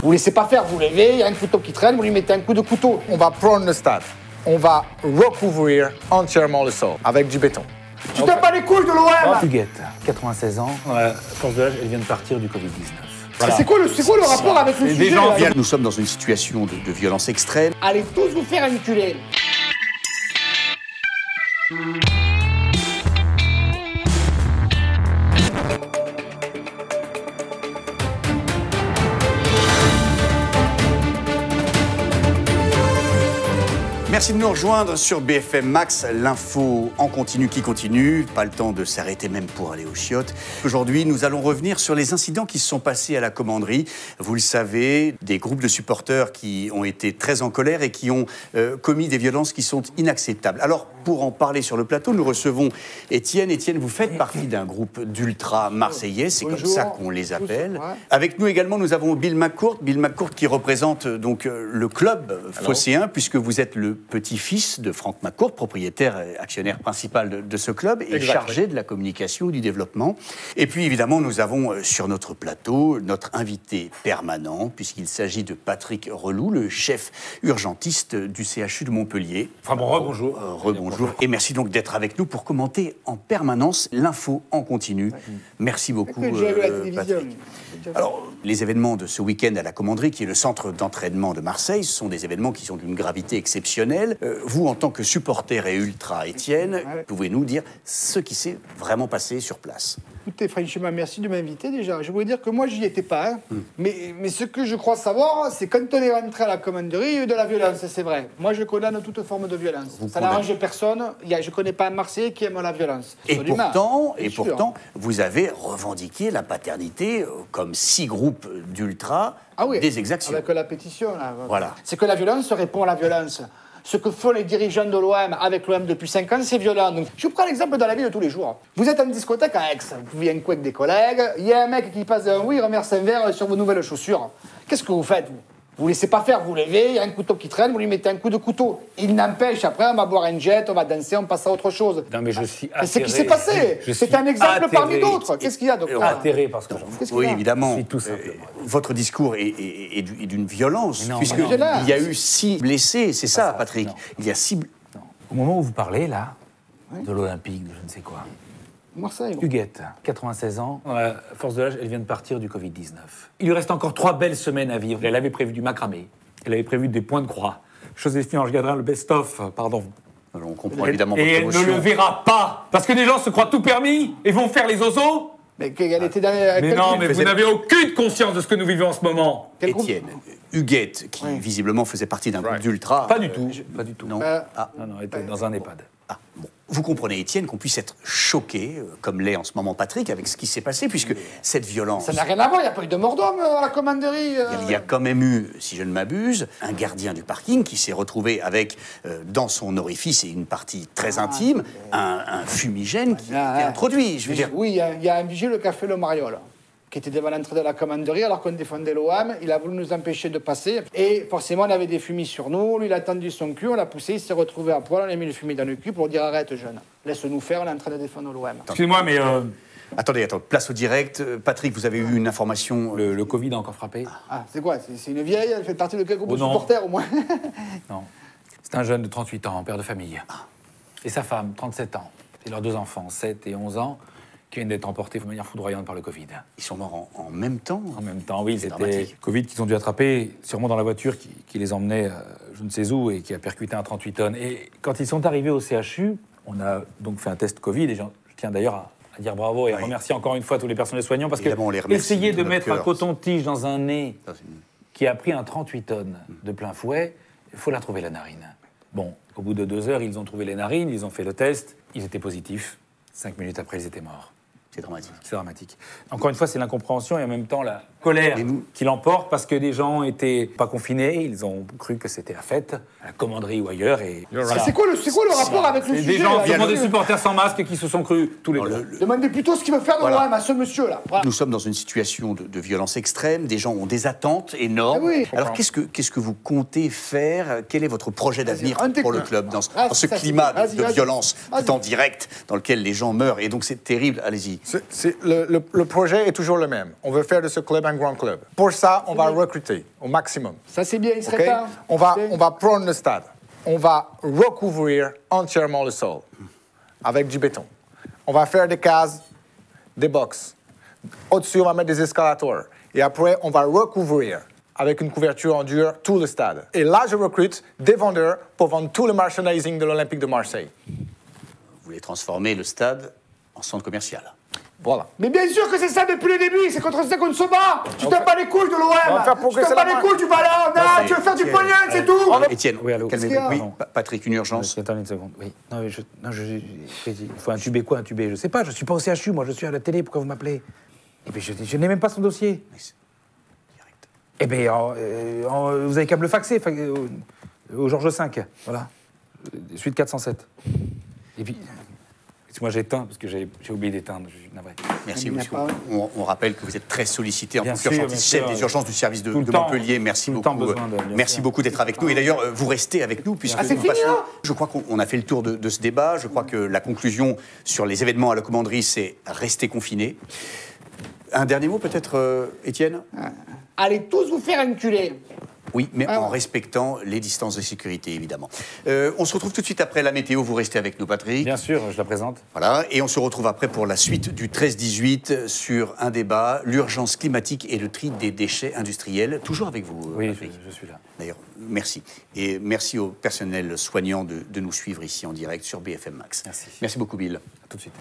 Vous laissez pas faire, vous levez, il y a un couteau qui traîne, vous lui mettez un coup de couteau. On va prendre le stade. On va recouvrir entièrement le sol avec du béton. Tu t'as pas les couilles de l'OM. Huguette, 96 ans, force de l'âge, elle vient de partir du Covid-19. Voilà. C'est quoi le rapport avec le sujet là Nous sommes dans une situation de violence extrême. Allez tous vous faire enculer. Merci de nous rejoindre sur BFM Max, l'info en continu qui continue. Pas le temps de s'arrêter même pour aller aux chiottes. Aujourd'hui, nous allons revenir sur les incidents qui se sont passés à la commanderie. Vous le savez, des groupes de supporters qui ont été très en colère et qui ont commis des violences qui sont inacceptables. Alors, pour en parler sur le plateau, nous recevons Étienne. Étienne, vous faites partie d'un groupe d'ultra marseillais, c'est comme ça qu'on les appelle. Avec nous également, nous avons Bill McCourt. Bill McCourt qui représente donc le club phocéen, puisque vous êtes le petit-fils de Franck McCourt, propriétaire et actionnaire principal de ce club et chargé de la communication et du développement. Et puis évidemment, nous avons sur notre plateau notre invité permanent, puisqu'il s'agit de Patrick Reloux, le chef urgentiste du CHU de Montpellier. Enfin bon, rebonjour. Rebonjour. Et merci donc d'être avec nous pour commenter en permanence l'info en continu. Merci beaucoup, Patrick. Alors, les événements de ce week-end à la commanderie, qui est le centre d'entraînement de Marseille, ce sont des événements qui sont d'une gravité exceptionnelle. Vous, en tant que supporter et ultra, Étienne, pouvez-nous dire ce qui s'est vraiment passé sur place? Écoutez, franchement, merci de m'inviter déjà. Je voulais dire que moi, j'y étais pas. Mais ce que je crois savoir, c'est quand on est rentré à la commanderie, il y a eu de la violence, c'est vrai. Moi, je condamne toute forme de violence. Ça n'arrange personne. Je ne connais pas un Marseillais qui aime la violence. Et pourtant, vous avez revendiqué la paternité, comme 6 groupes d'ultra, des exactions. Avec la pétition, là. Voilà. C'est que la violence répond à la violence. Ce que font les dirigeants de l'OM avec l'OM depuis 5 ans, c'est violent. Donc, je vous prends l'exemple dans la vie de tous les jours. Vous êtes en discothèque à Aix, vous venez un coup avec des collègues, il y a un mec qui passe d'un il remercie un verre sur vos nouvelles chaussures. Qu'est-ce que vous faites, vous? Vous laissez pas faire, vous levez, il y a un couteau qui traîne, vous lui mettez un coup de couteau. Il n'empêche, après, on va boire un jet, on va danser, on passe à autre chose. Non, mais je suis atterré. Mais c'est ce qui s'est passé. C'est un exemple parmi d'autres. Qu'est-ce qu'il y a, docteur? Atterré parce que j'en fais. Oui, évidemment. C'est tout simplement. Votre discours est d'une violence, puisqu'il non. y a eu 6 blessés, c'est ça, Patrick? Non. Il y a 6... Au moment où vous parlez, là, de l'Olympique, de je ne sais quoi, Marseille. Huguette, 96 ans, force de l'âge, elle vient de partir du Covid-19. Il lui reste encore 3 belles semaines à vivre. Elle avait prévu du macramé, elle avait prévu des points de croix. Joséphine Ange-Gadrin, le best-of, pardon. Alors, on comprend évidemment votre Et elle émotion. ne le verra pas, parce que des gens se croient tout permis et vont faire les osos. Mais qu'elle était dans... Mais non, mais vous n'avez aucune conscience de ce que nous vivons en ce moment. Étienne, Huguette, qui visiblement faisait partie d'un groupe d'ultra... Pas du tout, pas du tout. Non. Non, elle était dans un EHPAD. Bon. Vous comprenez, Étienne, qu'on puisse être choqué, comme l'est en ce moment Patrick, avec ce qui s'est passé, puisque cette violence... Ça n'a rien à voir, il n'y a pas eu de mort d'homme à la commanderie. Il y a quand même eu, si je ne m'abuse, un gardien du parking qui s'est retrouvé avec, dans son orifice et une partie très intime, un fumigène qui a été introduit. Je veux dire... Oui, il y a un vigile qui a fait le mariole, qui était devant l'entrée de la commanderie alors qu'on défendait l'OM. Il a voulu nous empêcher de passer. Et forcément, on avait des fumis sur nous. Lui, il a tendu son cul, on l'a poussé, il s'est retrouvé à poil, on a mis le fumier dans le cul pour dire arrête, jeune. Laisse-nous faire, on est en train de défendre l'OM. Excusez-moi, mais Attendez, place au direct. Patrick, vous avez eu une information... le Covid a encore frappé. Ah, c'est quoi? C'est une vieille? Elle fait partie de quel groupe de non. supporters, au moins? Non. C'est un jeune de 38 ans, père de famille. Et sa femme, 37 ans. Et leurs 2 enfants, 7 et 11 ans, qui viennent d'être emportés de manière foudroyante par le Covid. Ils sont morts en même temps? En même temps, oui, c'était dramatique. Covid qu'ils ont dû attraper, sûrement dans la voiture qui les emmenait je ne sais où et qui a percuté un 38 tonnes. Et quand ils sont arrivés au CHU, on a donc fait un test Covid, et je tiens d'ailleurs à dire bravo et à remercier encore une fois tous les personnels soignants, parce que essayer de mettre un coton-tige dans un nez qui a pris un 38 tonnes de plein fouet, il faut la trouver, la narine. Bon, au bout de 2 heures, ils ont trouvé les narines, ils ont fait le test, ils étaient positifs. 5 minutes après, ils étaient morts. C'est dramatique. C'est dramatique. Encore une fois, c'est l'incompréhension et en même temps la colère qui l'emporte, parce que des gens n'étaient pas confinés, ils ont cru que c'était la fête, à la commanderie ou ailleurs. Et voilà. C'est quoi le rapport avec le sujet? Des gens, là, des supporters sans masque qui se sont crus tous les deux. Demandez plutôt ce qu'il veut faire de l'OM à ce monsieur-là. Voilà. Nous sommes dans une situation de violence extrême, des gens ont des attentes énormes. Ah oui. Alors qu'est-ce que vous comptez faire? Quel est votre projet d'avenir pour le club dans ce climat de violence tout en direct dans lequel les gens meurent? Et donc c'est terrible, allez-y. Le projet est toujours le même. On veut faire de ce club un grand club. Pour ça, on va recruter au maximum. Ça, c'est bien, il serait Ok? temps. On va prendre le stade. On va recouvrir entièrement le sol avec du béton. On va faire des cases, des box. Au-dessus, on va mettre des escalators. Et après, on va recouvrir avec une couverture en dur tout le stade. Et là, je recrute des vendeurs pour vendre tout le merchandising de l'Olympique de Marseille. Vous voulez transformer le stade en centre commercial. Voilà. Mais bien sûr que c'est ça depuis le début, c'est contre ça qu'on se bat. Tu t'as pas les couilles de On va faire l'OM. Tu progresser t'as pas la les couilles du ballon. Non, tu veux faire du Étienne. pognon, c'est tout. Étienne, Oui, allô. calmez-vous. Qu'est-ce qu'il y a Oui, Patrick, une urgence. Attendez une seconde. Oui. Non, mais il faut intuber quoi, intuber? Je sais pas, je suis pas au CHU, moi, je suis à la télé, pourquoi vous m'appelez? Eh bien, je n'ai même pas son dossier. Mais c'est direct. Eh bien, vous avez qu'à me le faxer, au Georges V, voilà. Suite 407. Et puis, moi j'éteins, parce que j'ai oublié d'éteindre, je suis navré. Merci, Il n'y a monsieur. pas- On rappelle que vous êtes très sollicité en Bien tant que sûr, bien urgentiste, chef sûr. des urgences du service de Tout le temps. Montpellier. Merci Tout le temps beaucoup. besoin de- bien Merci sûr. beaucoup d'être avec nous. Et d'ailleurs, vous restez avec nous puisque Ah, c'est nous fini, passons- là Je crois qu'on a fait le tour de ce débat. Je crois que la conclusion sur les événements à la commanderie, c'est rester confiné. Un dernier mot peut-être, Étienne? Allez tous vous faire enculer. Oui, mais Ah en ouais. respectant les distances de sécurité, évidemment. On se retrouve tout de suite après la météo. Vous restez avec nous, Patrick. Bien sûr, je la présente. Voilà, et on se retrouve après pour la suite du 13-18 sur un débat, l'urgence climatique et le tri des déchets industriels. Toujours avec vous, Oui, Patrick. je suis là. D'ailleurs, merci. Et merci au personnel soignant de nous suivre ici en direct sur BFM Max. Merci. Merci beaucoup, Bill. À tout de suite.